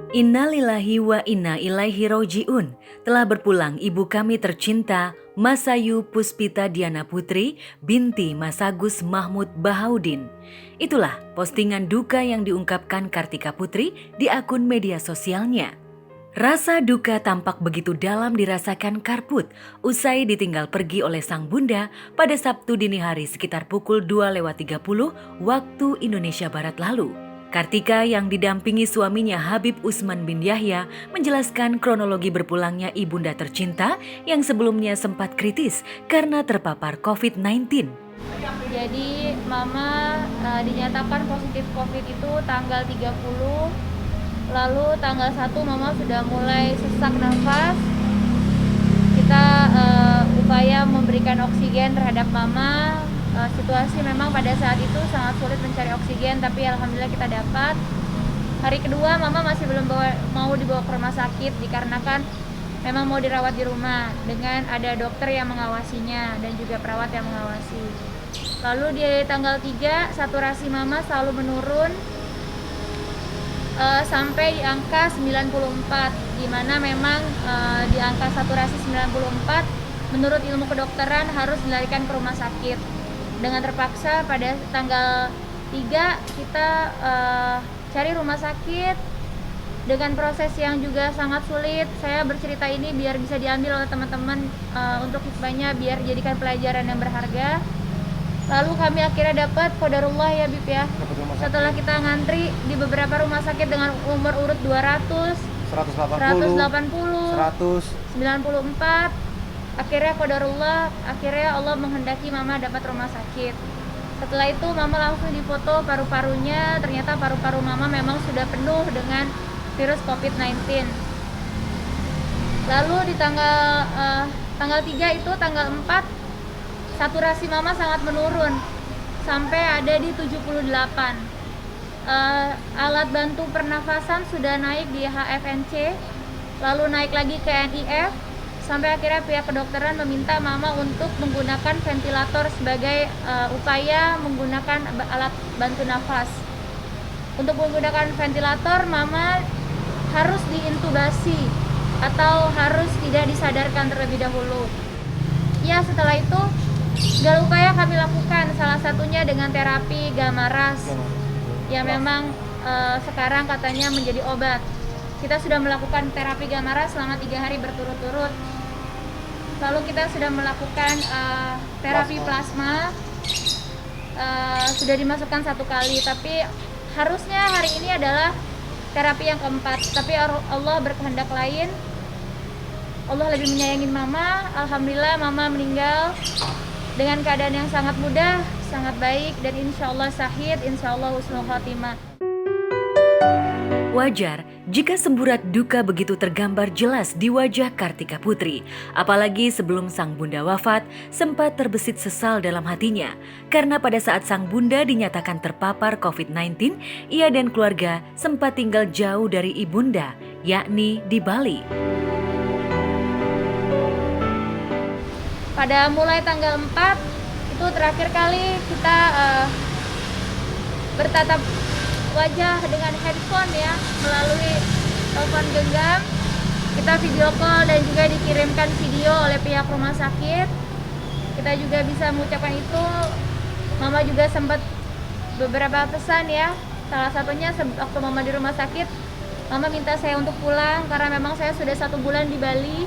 Innalillahi wa inna ilaihi roji'un. Telah berpulang ibu kami tercinta, Masayu Puspita Diana Putri binti Mas Agus Mahmud Bahaudin. Itulah postingan duka yang diungkapkan Kartika Putri di akun media sosialnya. Rasa duka tampak begitu dalam dirasakan Karput usai ditinggal pergi oleh sang bunda pada Sabtu dini hari sekitar pukul 2.30 waktu Indonesia Barat lalu. Kartika yang didampingi suaminya Habib Usman bin Yahya menjelaskan kronologi berpulangnya ibunda tercinta yang sebelumnya sempat kritis karena terpapar COVID-19. Jadi mama dinyatakan positif COVID itu tanggal 30, lalu tanggal 1 mama sudah mulai sesak nafas. Kita upaya memberikan oksigen terhadap mama. Situasi memang pada saat itu sangat sulit mencari oksigen, tapi alhamdulillah kita dapat. Hari kedua mama masih belum mau dibawa ke rumah sakit dikarenakan memang mau dirawat di rumah dengan ada dokter yang mengawasinya dan juga perawat yang mengawasi. Lalu di tanggal 3 saturasi mama selalu menurun sampai di angka 94, di mana memang di angka saturasi 94 menurut ilmu kedokteran harus dilarikan ke rumah sakit. Dengan terpaksa pada tanggal 3 kita cari rumah sakit dengan proses yang juga sangat sulit. Saya bercerita ini biar bisa diambil oleh teman-teman untuk hikmahnya, biar jadikan pelajaran yang berharga. Lalu kami akhirnya dapat qadarullah ya Bib ya. Setelah kita ngantri di beberapa rumah sakit dengan nomor urut 200, 180, 100, 94. Akhirnya qadarullah, akhirnya Allah menghendaki mama dapat rumah sakit. Setelah itu mama langsung difoto paru-parunya, ternyata paru-paru mama memang sudah penuh dengan virus COVID-19. Lalu di tanggal 3 itu tanggal 4 saturasi mama sangat menurun sampai ada di 78. Alat bantu pernafasan sudah naik di HFNC, lalu naik lagi ke NIF, sampai akhirnya pihak kedokteran meminta mama untuk menggunakan ventilator sebagai upaya menggunakan alat bantu nafas. Untuk menggunakan ventilator mama harus diintubasi atau harus tidak disadarkan terlebih dahulu. Ya, setelah itu segala upaya kami lakukan, salah satunya dengan terapi gamma ras yang memang sekarang katanya menjadi obat. Kita sudah melakukan terapi gamma ras selama 3 hari berturut-turut. Lalu kita sudah melakukan terapi plasma, sudah dimasukkan 1 kali, tapi harusnya hari ini adalah terapi yang keempat, tapi Allah berkehendak lain. Allah lebih menyayangin mama. Alhamdulillah mama meninggal dengan keadaan yang sangat mudah, sangat baik, dan insya Allah syahid, insya Allah husnul khatimah. Wajar jika semburat duka begitu tergambar jelas di wajah Kartika Putri. Apalagi sebelum sang bunda wafat, sempat terbesit sesal dalam hatinya. Karena pada saat sang bunda dinyatakan terpapar COVID-19, ia dan keluarga sempat tinggal jauh dari ibunda, yakni di Bali. Pada mulai tanggal 4, itu terakhir kali kita bertatap wajah dengan handphone ya, melalui telepon genggam. Kita video call dan juga dikirimkan video oleh pihak rumah sakit. Kita juga bisa mengucapkan itu. Mama juga sempat beberapa pesan ya. Salah satunya waktu mama di rumah sakit, mama minta saya untuk pulang karena memang saya sudah 1 bulan di Bali.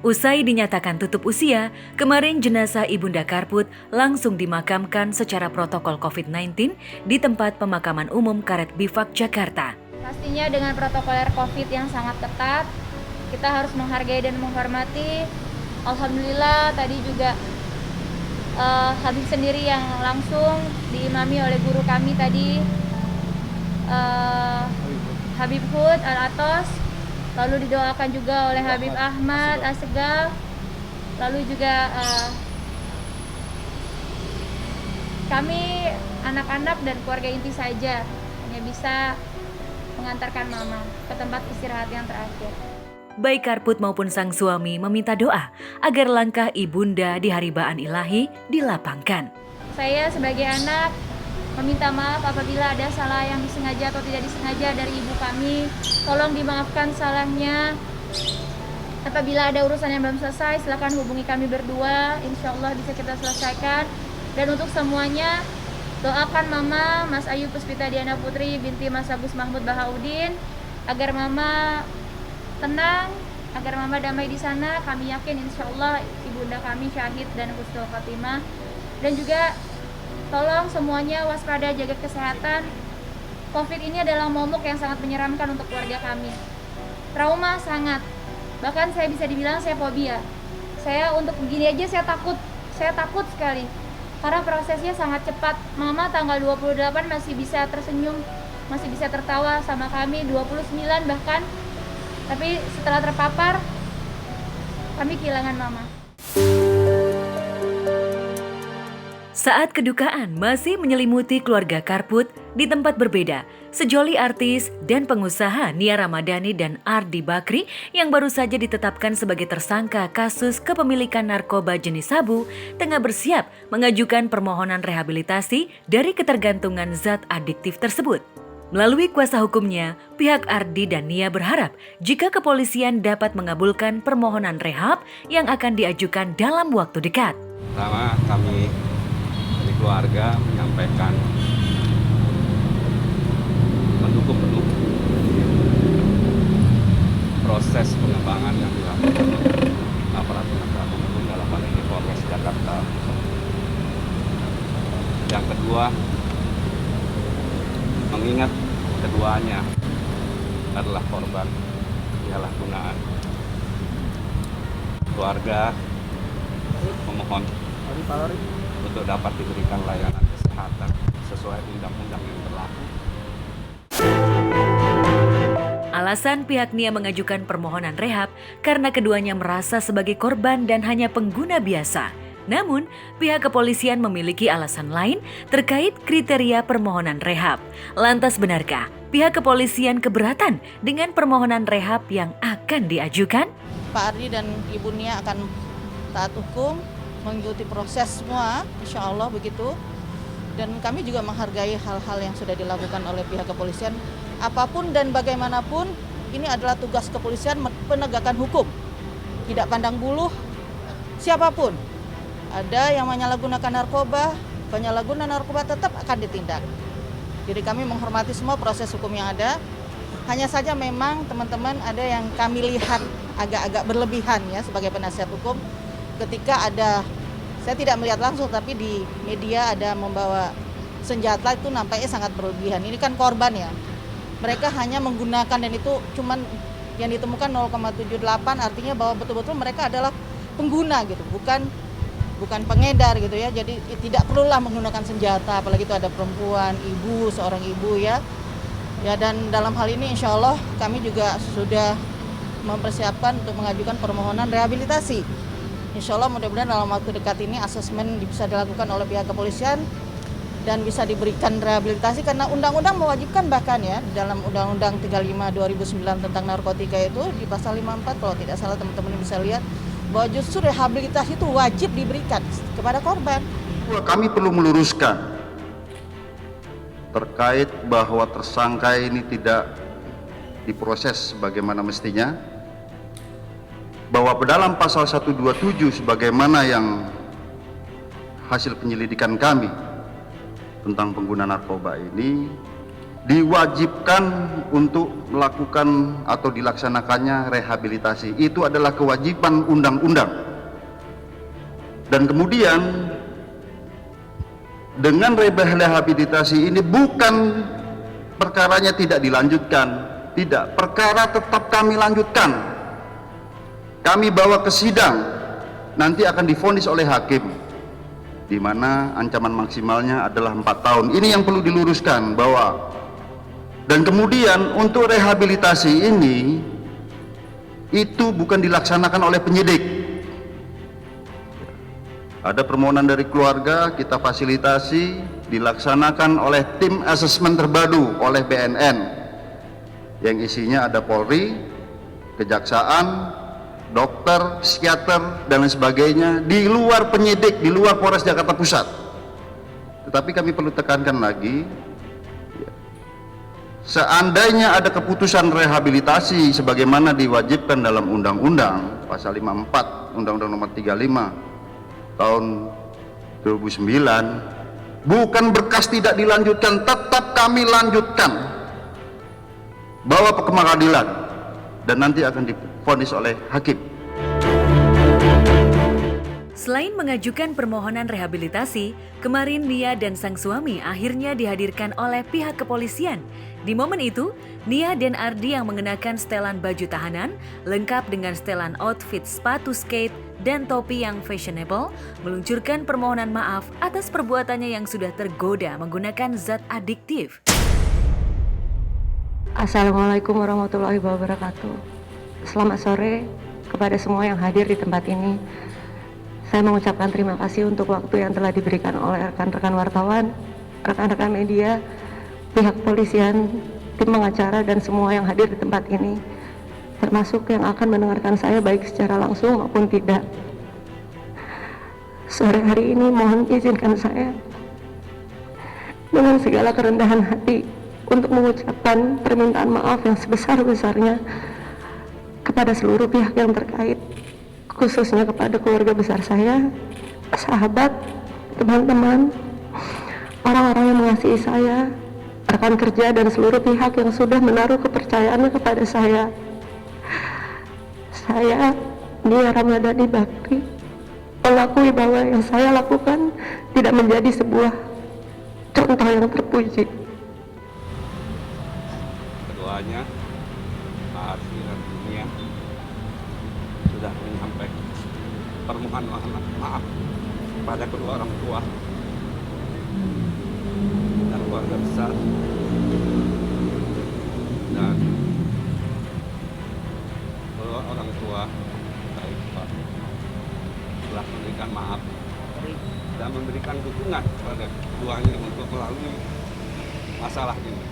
Usai dinyatakan tutup usia, kemarin jenazah Ibunda Karput langsung dimakamkan secara protokol COVID-19 di tempat pemakaman umum Karet Bifak, Jakarta. Pastinya dengan protokoler COVID yang sangat ketat, kita harus menghargai dan menghormati. Alhamdulillah tadi juga Habib sendiri yang langsung diimami oleh guru kami tadi, Habib Hud Al-Atos. Lalu didoakan juga oleh Habib Ahmad Assegal. Lalu juga kami anak-anak dan keluarga inti saja hanya bisa mengantarkan mama ke tempat istirahat yang terakhir. Baik Karput maupun sang suami meminta doa agar langkah ibunda di haribaan ilahi dilapangkan. Saya sebagai anak meminta maaf apabila ada salah yang disengaja atau tidak disengaja dari ibu kami. Tolong dimaafkan salahnya. Apabila ada urusan yang belum selesai, silakan hubungi kami berdua. Insya Allah bisa kita selesaikan. Dan untuk semuanya, doakan Mama, Mas Ayu Puspita Diana Putri binti Mas Agus Mahmud Bahaudin, agar Mama tenang, agar Mama damai di sana. Kami yakin insya Allah ibunda kami syahid dan husnul khotimah. Dan juga tolong semuanya waspada, jaga kesehatan. Covid ini adalah momok yang sangat menyeramkan untuk keluarga kami. Trauma sangat. Bahkan saya bisa dibilang saya fobia. Saya untuk begini aja saya takut sekali. Karena prosesnya sangat cepat. Mama tanggal 28 masih bisa tersenyum, masih bisa tertawa sama kami, 29 bahkan. Tapi setelah terpapar, kami kehilangan Mama. Saat kedukaan masih menyelimuti keluarga Karput di tempat berbeda, sejoli artis dan pengusaha Nia Ramadhani dan Ardi Bakri yang baru saja ditetapkan sebagai tersangka kasus kepemilikan narkoba jenis sabu tengah bersiap mengajukan permohonan rehabilitasi dari ketergantungan zat adiktif tersebut. Melalui kuasa hukumnya, pihak Ardi dan Nia berharap jika kepolisian dapat mengabulkan permohonan rehab yang akan diajukan dalam waktu dekat. Pertama, kami dari keluarga menyampaikan mendukung penuh proses pengembangan yang dilakukan oleh aparat penegak hukum dalam hal ini Polres Jakarta. Yang kedua, mengingat keduanya adalah korban penyalahgunaan. Keluarga memohon untuk dapat diberikan layanan kesehatan sesuai undang-undang yang berlaku. Alasan pihak Nia mengajukan permohonan rehab karena keduanya merasa sebagai korban dan hanya pengguna biasa. Namun, pihak kepolisian memiliki alasan lain terkait kriteria permohonan rehab. Lantas benarkah pihak kepolisian keberatan dengan permohonan rehab yang akan diajukan? Pak Ardi dan Ibu Nia akan taat hukum, mengikuti proses semua, insya Allah begitu. Dan kami juga menghargai hal-hal yang sudah dilakukan oleh pihak kepolisian. Apapun dan bagaimanapun, ini adalah tugas kepolisian penegakan hukum. Tidak pandang bulu siapapun. Ada yang menyalahgunakan narkoba, penyalahguna narkoba tetap akan ditindak. Jadi kami menghormati semua proses hukum yang ada. Hanya saja memang teman-teman ada yang kami lihat agak-agak berlebihan ya sebagai penasihat hukum. Ketika ada, saya tidak melihat langsung tapi di media ada membawa senjata, itu nampaknya sangat berlebihan. Ini kan korban ya. Mereka hanya menggunakan dan itu cuman yang ditemukan 0,78, artinya bahwa betul-betul mereka adalah pengguna gitu, bukan pengedar gitu ya. Jadi tidak perlulah menggunakan senjata, apalagi itu ada perempuan, ibu, seorang ibu ya. Ya, dan dalam hal ini insya Allah kami juga sudah mempersiapkan untuk mengajukan permohonan rehabilitasi. Insya Allah mudah-mudahan dalam waktu dekat ini asesmen bisa dilakukan oleh pihak kepolisian dan bisa diberikan rehabilitasi, karena undang-undang mewajibkan bahkan ya dalam Undang-Undang 35 2009 tentang narkotika itu di pasal 54 kalau tidak salah teman-teman bisa lihat bahwa justru rehabilitasi itu wajib diberikan kepada korban. Kami perlu meluruskan terkait bahwa tersangka ini tidak diproses sebagaimana mestinya, bahwa dalam pasal 127 sebagaimana yang hasil penyelidikan kami tentang pengguna narkoba ini diwajibkan untuk melakukan atau dilaksanakannya rehabilitasi. Itu adalah kewajiban undang-undang. Dan kemudian dengan rehabilitasi ini bukan perkaranya tidak dilanjutkan, tidak, perkara tetap kami lanjutkan. Kami bawa ke sidang, nanti akan divonis oleh hakim, di mana ancaman maksimalnya adalah 4 tahun. Ini yang perlu diluruskan bahwa, dan kemudian untuk rehabilitasi ini itu bukan dilaksanakan oleh penyidik. Ada permohonan dari keluarga, kita fasilitasi, dilaksanakan oleh tim asesmen terpadu oleh BNN yang isinya ada Polri, Kejaksaan, dokter, psikiater, dan lain sebagainya, di luar penyidik, di luar Polres Jakarta Pusat. Tetapi kami perlu tekankan lagi, seandainya ada keputusan rehabilitasi sebagaimana diwajibkan dalam Undang-Undang Pasal 54 Undang-Undang Nomor 35 Tahun 2009, bukan berkas tidak dilanjutkan, tetap kami lanjutkan, bawa ke pengadilan dan nanti akan divonis oleh hakim. Selain mengajukan permohonan rehabilitasi, kemarin Nia dan sang suami akhirnya dihadirkan oleh pihak kepolisian. Di momen itu, Nia dan Ardi yang mengenakan setelan baju tahanan, lengkap dengan setelan outfit sepatu skate dan topi yang fashionable, meluncurkan permohonan maaf atas perbuatannya yang sudah tergoda menggunakan zat adiktif. Assalamualaikum warahmatullahi wabarakatuh. Selamat sore kepada semua yang hadir di tempat ini. Saya mengucapkan terima kasih untuk waktu yang telah diberikan oleh rekan-rekan wartawan, rekan-rekan media, pihak kepolisian, tim pengacara, dan semua yang hadir di tempat ini, termasuk yang akan mendengarkan saya baik secara langsung maupun tidak. Sore hari ini mohon izinkan saya dengan segala kerendahan hati untuk mengucapkan permintaan maaf yang sebesar-besarnya kepada seluruh pihak yang terkait, khususnya kepada keluarga besar saya, sahabat, teman-teman, orang-orang yang mengasihi saya, rekan kerja, dan seluruh pihak yang sudah menaruh kepercayaannya kepada saya. Saya, Nia Ramadhani Bakri, mengakui bahwa yang saya lakukan tidak menjadi sebuah contoh yang terpuji. Keduanya, Pak Ardi dan Nia, sudah menyampaikan permohonan maaf kepada kedua orang tua dan keluarga besar, dan kedua orang tua baik Pak telah memberikan maaf dan memberikan dukungan kepada keduanya untuk melalui masalah ini.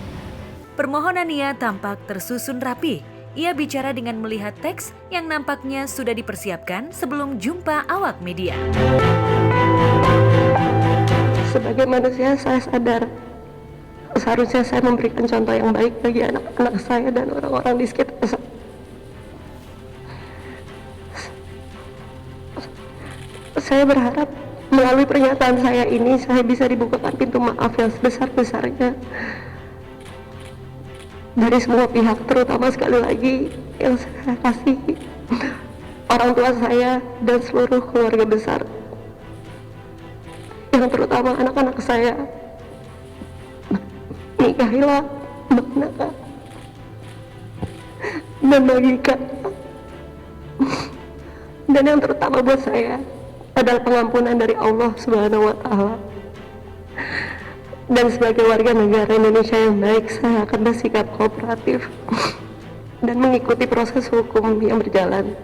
Permohonan Nia tampak tersusun rapi. Ia bicara dengan melihat teks yang nampaknya sudah dipersiapkan sebelum jumpa awak media. Sebagai manusia, saya sadar seharusnya saya memberikan contoh yang baik bagi anak-anak saya dan orang-orang di sekitar saya. Saya berharap melalui pernyataan saya ini, saya bisa dibukakan pintu maaf yang sebesar-besarnya dari semua pihak, terutama sekali lagi yang saya kasihi, orang tua saya dan seluruh keluarga besar, yang terutama anak-anak saya, Mikaela, Mbak Naka, dan Mbak Gika. Dan yang terutama buat saya adalah pengampunan dari Allah Subhanahu wa Ta'ala. Dan sebagai warga negara Indonesia yang baik, saya akan bersikap kooperatif dan mengikuti proses hukum yang berjalan.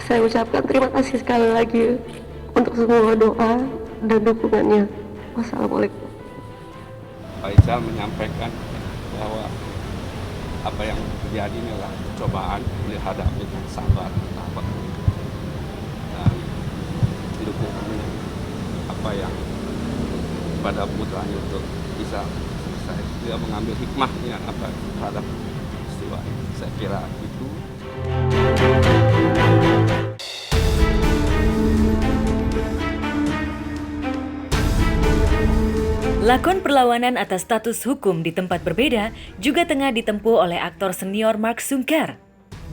Saya ucapkan terima kasih sekali lagi untuk semua doa dan dukungannya. Wassalamualaikum. Pak Ical menyampaikan bahwa apa yang terjadi ini adalah cobaan, dihadapi dengan sabar, tabah, dan dukung apa yang pada putranya untuk bisa selesai. Dia mengambil hikmahnya terhadap peristiwa. Saya kira itu. Lakon perlawanan atas status hukum di tempat berbeda juga tengah ditempuh oleh aktor senior Mark Sungkar.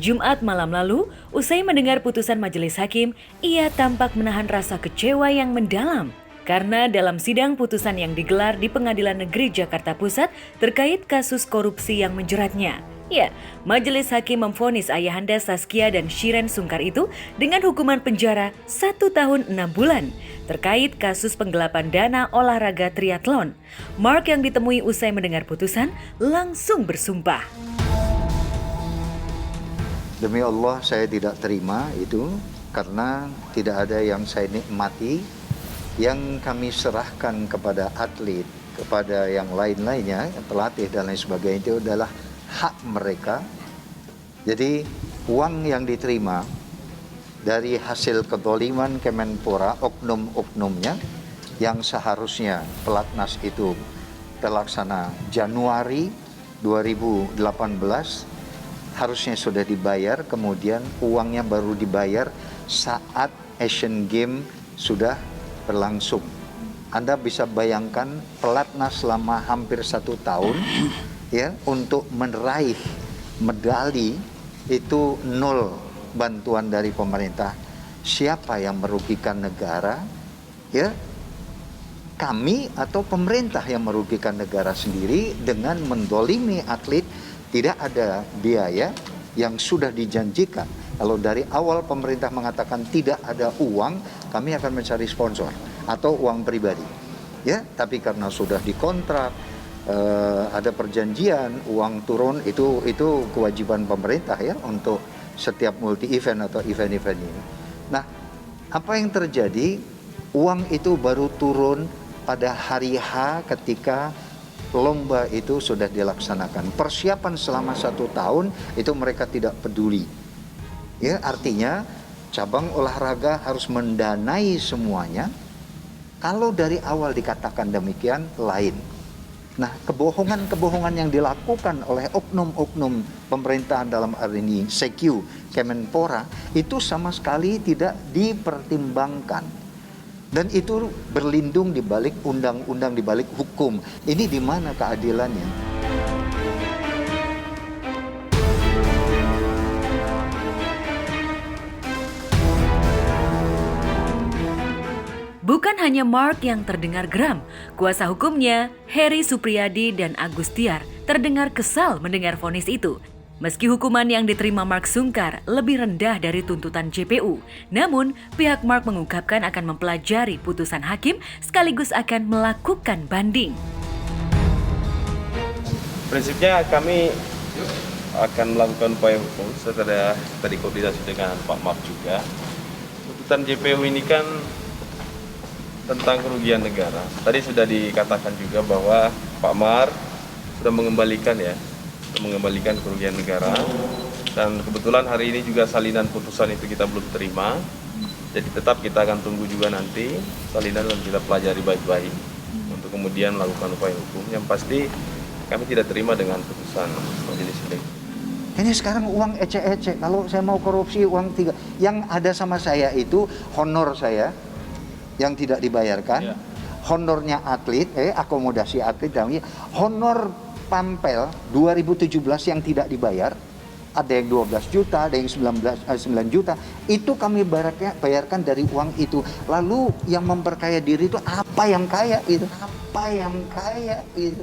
Jumat malam lalu, usai mendengar putusan majelis hakim, ia tampak menahan rasa kecewa yang mendalam. Karena dalam sidang putusan yang digelar di Pengadilan Negeri Jakarta Pusat terkait kasus korupsi yang menjeratnya. Ya, majelis hakim memvonis ayahanda Saskia dan Shiren Sungkar itu dengan hukuman penjara 1 tahun 6 bulan terkait kasus penggelapan dana olahraga triathlon. Mark yang ditemui usai mendengar putusan langsung bersumpah. Demi Allah saya tidak terima itu karena tidak ada yang saya nikmati. Yang kami serahkan kepada atlet, kepada yang lain-lainnya, pelatih dan lain sebagainya, itu adalah hak mereka. Jadi uang yang diterima dari hasil kezaliman Kemenpora, oknum-oknumnya, yang seharusnya pelatnas itu terlaksana Januari 2018 harusnya sudah dibayar, kemudian uangnya baru dibayar saat Asian Games sudah berlangsung. Anda bisa bayangkan pelatnas selama hampir 1 tahun ya untuk meraih medali itu 0 bantuan dari pemerintah. Siapa yang merugikan negara? Ya, kami atau pemerintah yang merugikan negara sendiri dengan mendolimi atlet. Tidak ada biaya yang sudah dijanjikan. Kalau dari awal pemerintah mengatakan tidak ada uang, kami akan mencari sponsor atau uang pribadi. Ya, tapi karena sudah dikontrak, ada perjanjian, uang turun, itu kewajiban pemerintah ya untuk setiap multi event atau event-event ini. Nah, apa yang terjadi? Uang itu baru turun pada hari H ketika lomba itu sudah dilaksanakan. Persiapan selama 1 tahun itu mereka tidak peduli. Ya, artinya cabang olahraga harus mendanai semuanya. Kalau dari awal dikatakan demikian, lain. Nah, kebohongan-kebohongan yang dilakukan oleh oknum-oknum pemerintahan dalam hal ini CQ, Kemenpora, itu sama sekali tidak dipertimbangkan. Dan itu berlindung di balik undang-undang, di balik hukum. Ini di mana keadilannya? Bukan hanya Mark yang terdengar geram, kuasa hukumnya, Heri Supriyadi dan Agus Tiar, terdengar kesal mendengar vonis itu. Meski hukuman yang diterima Mark Sungkar lebih rendah dari tuntutan JPU, namun pihak Mark mengungkapkan akan mempelajari putusan hakim sekaligus akan melakukan banding. Prinsipnya kami akan melakukan upaya hukum setelah tadi koordinasi dengan Pak Mark juga. Tuntutan JPU ini kan tentang kerugian negara. Tadi sudah dikatakan juga bahwa Pak Mark sudah mengembalikan kerugian negara, dan kebetulan hari ini juga salinan putusan itu kita belum terima, jadi tetap kita akan tunggu juga nanti salinan dan kita pelajari baik-baik untuk kemudian melakukan upaya hukum. Yang pasti kami tidak terima dengan putusan majelis hakim. Ini sekarang uang ecek-ecek. Kalau saya mau korupsi uang 3, yang ada sama saya itu honor saya yang tidak dibayarkan, honornya atlet, akomodasi atlet, honor Pampel 2017 yang tidak dibayar, ada yang 12 juta, ada yang 9 juta, itu kami bayarkan dari uang itu. Lalu yang memperkaya diri itu apa yang kaya itu? Apa yang kaya itu?